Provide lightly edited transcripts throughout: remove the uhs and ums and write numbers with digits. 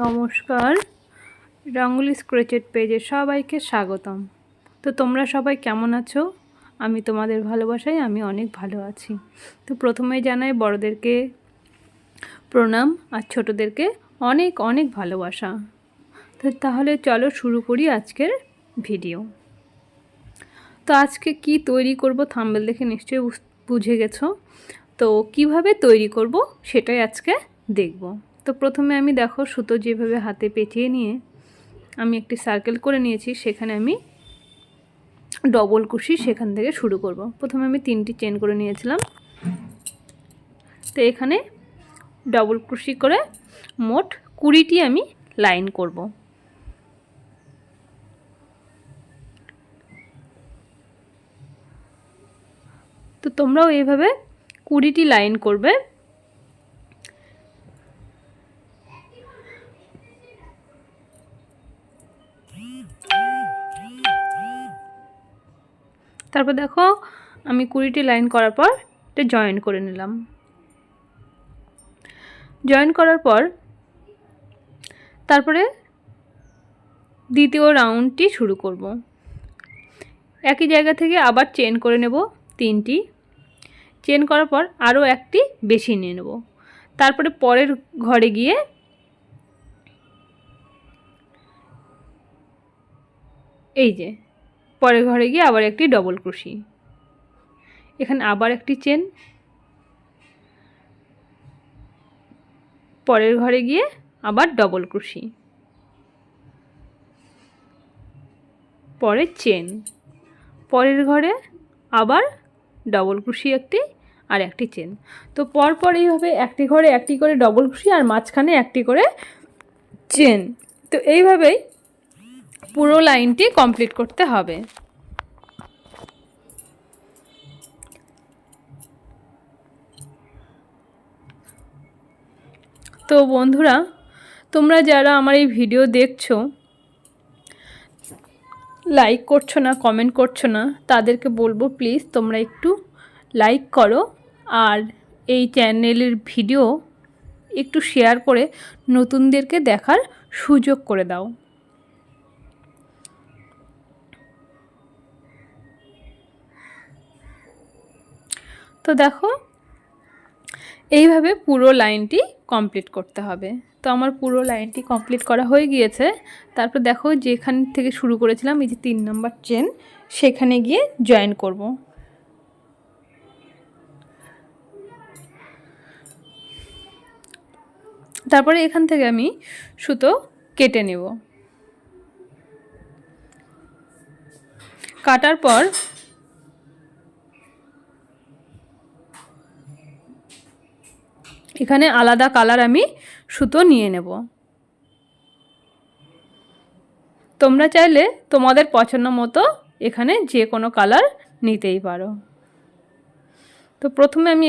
নমস্কার, রঙ্গোলি স্ক্র্যাচেট পেজে সবাইকে স্বাগতম। তো তোমরা সবাই কেমন আছো? আমি তোমাদের ভালোবাসায় আমি অনেক ভালো আছি। তো প্রথমেই জানাই বড়দেরকে প্রণাম আর ছোটদেরকে অনেক অনেক ভালোবাসা। তো তাহলে চলো শুরু করি আজকের ভিডিও। তো আজকে কি তৈরি করব থাম্বনেল দেখে নিশ্চয়ই বুঝে গেছো। তো কিভাবে তৈরি করব সেটাই আজকে দেখব। তো প্রথমে আমি দেখো সুতো যেভাবে হাতে পেঁচিয়ে নিয়ে আমি একটি সার্কেল করে নিয়েছি, সেখানে আমি ডবল কুশি সেখান থেকে শুরু করব। প্রথমে আমি 3টি চেন করে নিয়েছিলাম। তো এখানে ডবল কুশি করে মোট 20টি আমি লাইন করব। তো তোমরাও এইভাবে 20টি লাইন করবে। তারপর দেখো আমি 20টি লাইন করার পর এটা জয়েন করে নিলাম। জয়েন করার পর তারপরে দ্বিতীয় রাউন্ডটি শুরু করব। একই জায়গা থেকে আবার চেন করে নেব 3টি। চেন করার পর আরও একটি বেশি নিয়ে নেব। তারপরে পরের ঘরে গিয়ে এই যে পরের ঘরে গিয়ে আবার একটি ডবল ক্রোশি, এখানে আবার একটি চেন, পরের ঘরে গিয়ে আবার ডবল ক্রোশি, পরের চেন, পরের ঘরে আবার ডবল ক্রোশি একটি আর একটি চেন। তো পরপর এইভাবে একটি ঘরে একটি করে ডবল ক্রোশি আর মাঝখানে একটি করে চেন। তো এইভাবেই পুরো লাইনটি কমপ্লিট করতে হবে। তো বন্ধুরা, তোমরা যারা আমার এই ভিডিও দেখছো লাইক করছো না, কমেন্ট করছো না, তাদেরকে বলবো প্লিজ তোমরা একটু লাইক করো আর এই চ্যানেলের ভিডিও একটু শেয়ার করে নতুনদেরকে দেখার সুযোগ করে দাও। তো দেখো এইভাবে পুরো লাইনটি কমপ্লিট করতে হবে। তো আমার পুরো লাইনটি কমপ্লিট করা হয়ে গিয়েছে। তারপর দেখো যেখান থেকে শুরু করেছিলাম এই যে 3 নম্বর চেন, সেখানে গিয়ে জয়েন করব। তারপরে এখান থেকে আমি সুতো কেটে নেব। কাটার পর এখানে আলাদা কালার আমি সুতো নিয়ে নেব। তোমরা চাইলে তোমাদের পছন্দ মতো এখানে যে কোনো কালার নিতেই পারো। তো প্রথমে আমি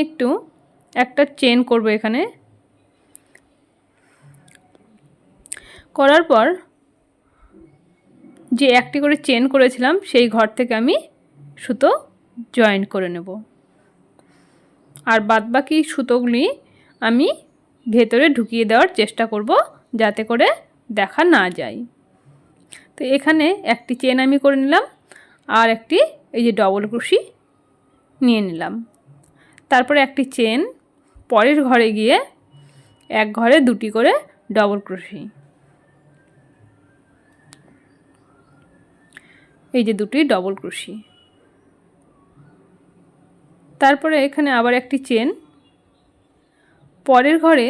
একটা চেন করব এখানে। করার পর যে একটি করে চেন করেছিলাম সেই ঘর থেকে আমি সুতো জয়েন করে নেব। আর বাদবাকি সুতোগুলি আমি ভেতরে ঢুকিয়ে দেওয়ার চেষ্টা করব যাতে করে দেখা না যায়। তো এখানে একটি চেন আমি করে নিলাম আর একটি এই যে ডবল ক্রোশি নিয়ে নিলাম। তারপরে একটি চেন, পরের ঘরে গিয়ে এক ঘরে 2টি করে ডবল ক্রোশি, এই যে 2টি ডবল ক্রোশি। তারপরে এখানে আবার একটি চেন, পরের ঘরে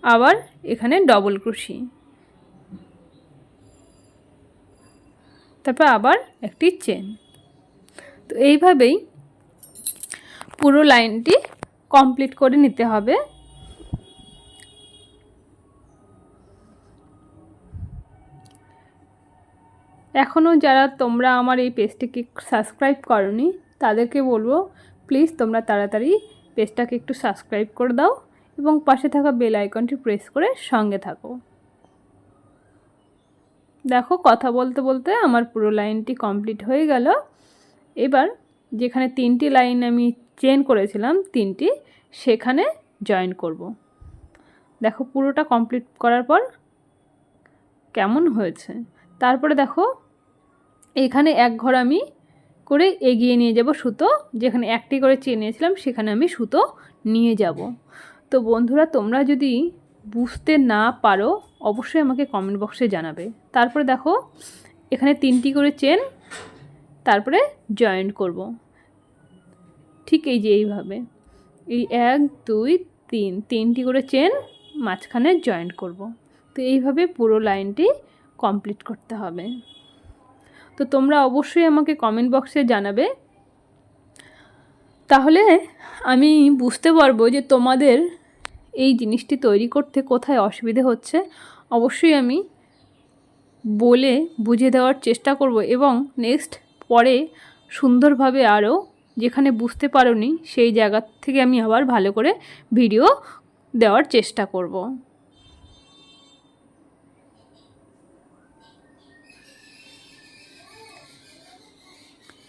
আবার এখানে ডবল ক্রোশি, তারপর আবার একটি চেন। তো এইভাবেই পুরো লাইনটি কমপ্লিট করে নিতে হবে। এখনও যারা তোমরা আমার এই পেজটিকে সাবস্ক্রাইব করোনি তাদেরকে বলবো প্লিজ তোমরা তাড়াতাড়ি পেজটাকে একটু সাবস্ক্রাইব করে দাও এবং পাশে থাকা বেল আইকনটি প্রেস করে সঙ্গে থাকো। দেখো কথা বলতে বলতে আমার পুরো লাইনটি কমপ্লিট হয়ে গেল। এবার যেখানে 3টি লাইন আমি চেন করেছিলাম 3টি, সেখানে জয়েন করব। দেখো পুরোটা কমপ্লিট করার পর কেমন হয়েছে। তারপরে দেখো এখানে এক ঘর আমি করে এগিয়ে নিয়ে যাব সুতো, যেখানে একটি করে চেন নিয়েছিলাম সেখানে আমি সুতো নিয়ে যাব। তো বন্ধুরা তোমরা যদি বুঝতে না পারো অবশ্যই আমাকে কমেন্ট বক্সে জানাবে। তারপরে দেখো এখানে 3টি করে চেন, তারপরে জয়েন্ট করব ঠিক এই যে এইভাবে, এই 1 2 3 3টি করে চেন মাঝখানে জয়েন্ট করব। তো এইভাবে পুরো লাইনটি কমপ্লিট করতে হবে। তো তোমরা অবশ্যই আমাকে কমেন্ট বক্সে জানাবে, তাহলে আমি বুঝতে পারবো যে তোমাদের এই জিনিসটি তৈরি করতে কোথায় অসুবিধে হচ্ছে। অবশ্যই আমি বলে বুঝিয়ে দেওয়ার চেষ্টা করব এবং নেক্সট পরে সুন্দরভাবে আরও যেখানে বুঝতে পারোনি সেই জায়গা থেকে আমি আবার ভালো করে ভিডিও দেওয়ার চেষ্টা করব।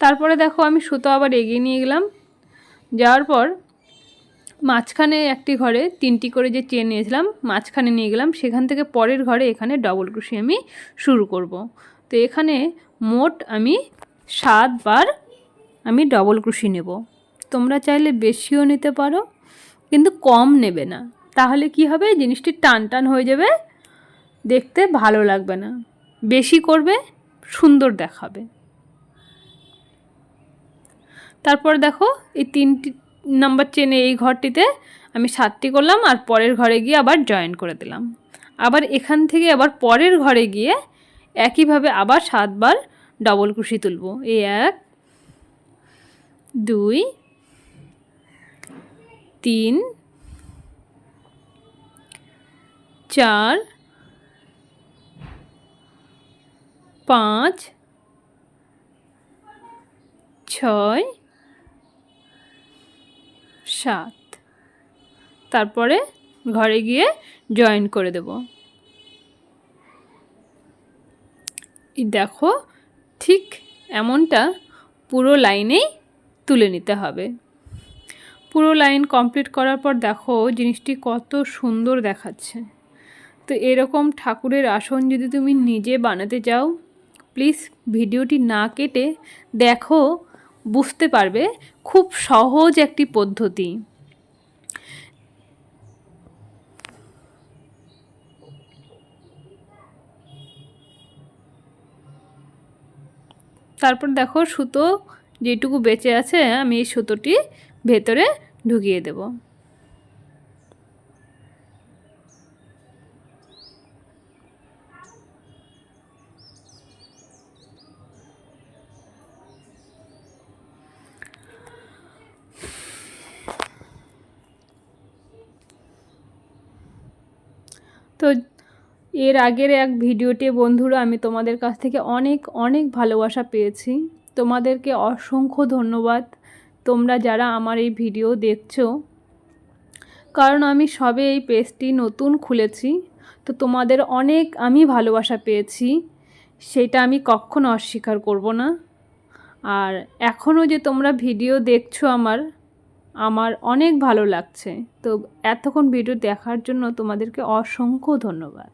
তারপরে দেখো আমি সুতো আবার এগিয়ে নিয়ে গেলাম, যাওয়ার পর মাঝখানে একটি ঘরে 3টি করে যে চেন নিয়েছিলাম মাঝখানে নিয়ে গেলাম, সেখান থেকে পরের ঘরে এখানে ডবল ক্রোশে আমি শুরু করব। তো এখানে মোট আমি 7 বার আমি ডবল ক্রোশে নেব। তোমরা চাইলে বেশিও নিতে পারো, কিন্তু কম নেবে না, তাহলে কি হবে জিনিসটি টান টান হয়ে যাবে, দেখতে ভালো লাগবে না। বেশি করবে সুন্দর দেখাবে। তারপর দেখো এই 3 নাম্বার চেনে এই ঘরটিতে আমি 7টি করলাম, আর পরের ঘরে গিয়ে আবার জয়েন করে দিলাম। আবার এখান থেকে আবার পরের ঘরে গিয়ে একইভাবে আবার 7 বার ডবল ক্রোশে তুলব। এই 1 2 3 4 5 6 7, তারপরে ঘরে গিয়ে জয়েন করে দেব। দেখো ঠিক এমনটা পুরো লাইনেই তুলে নিতে হবে। পুরো লাইন কমপ্লিট করার পর দেখো জিনিসটি কত সুন্দর দেখাচ্ছে। তো এরকম ঠাকুরের আসন যদি তুমি নিজে বানাতে চাও প্লিজ ভিডিওটি না কেটে দেখো, বুঝতে পারবে খুব সহজ একটি পদ্ধতি। তারপর দেখো সুতো যেটুকু বেঁচে আছে আমি এই সুতোটি ভেতরে ঢুকিয়ে দেব। তো এর আগের এক ভিডিওতে বন্ধুরা আমি তোমাদের কাছ থেকে অনেক অনেক ভালোবাসা পেয়েছি। তোমাদেরকে অসংখ্য ধন্যবাদ তোমরা যারা আমার এই ভিডিও দেখছো, কারণ আমি সবে এই পেজটি নতুন খুলেছি। তো তোমাদের অনেক আমি ভালোবাসা পেয়েছি, সেটা আমি কখনো অস্বীকার করব না। আর এখনও যে তোমরা ভিডিও দেখছো আমার অনেক ভালো লাগছে। তো এতক্ষণ ভিডিও দেখার জন্য তোমাদেরকে অসংখ্য ধন্যবাদ।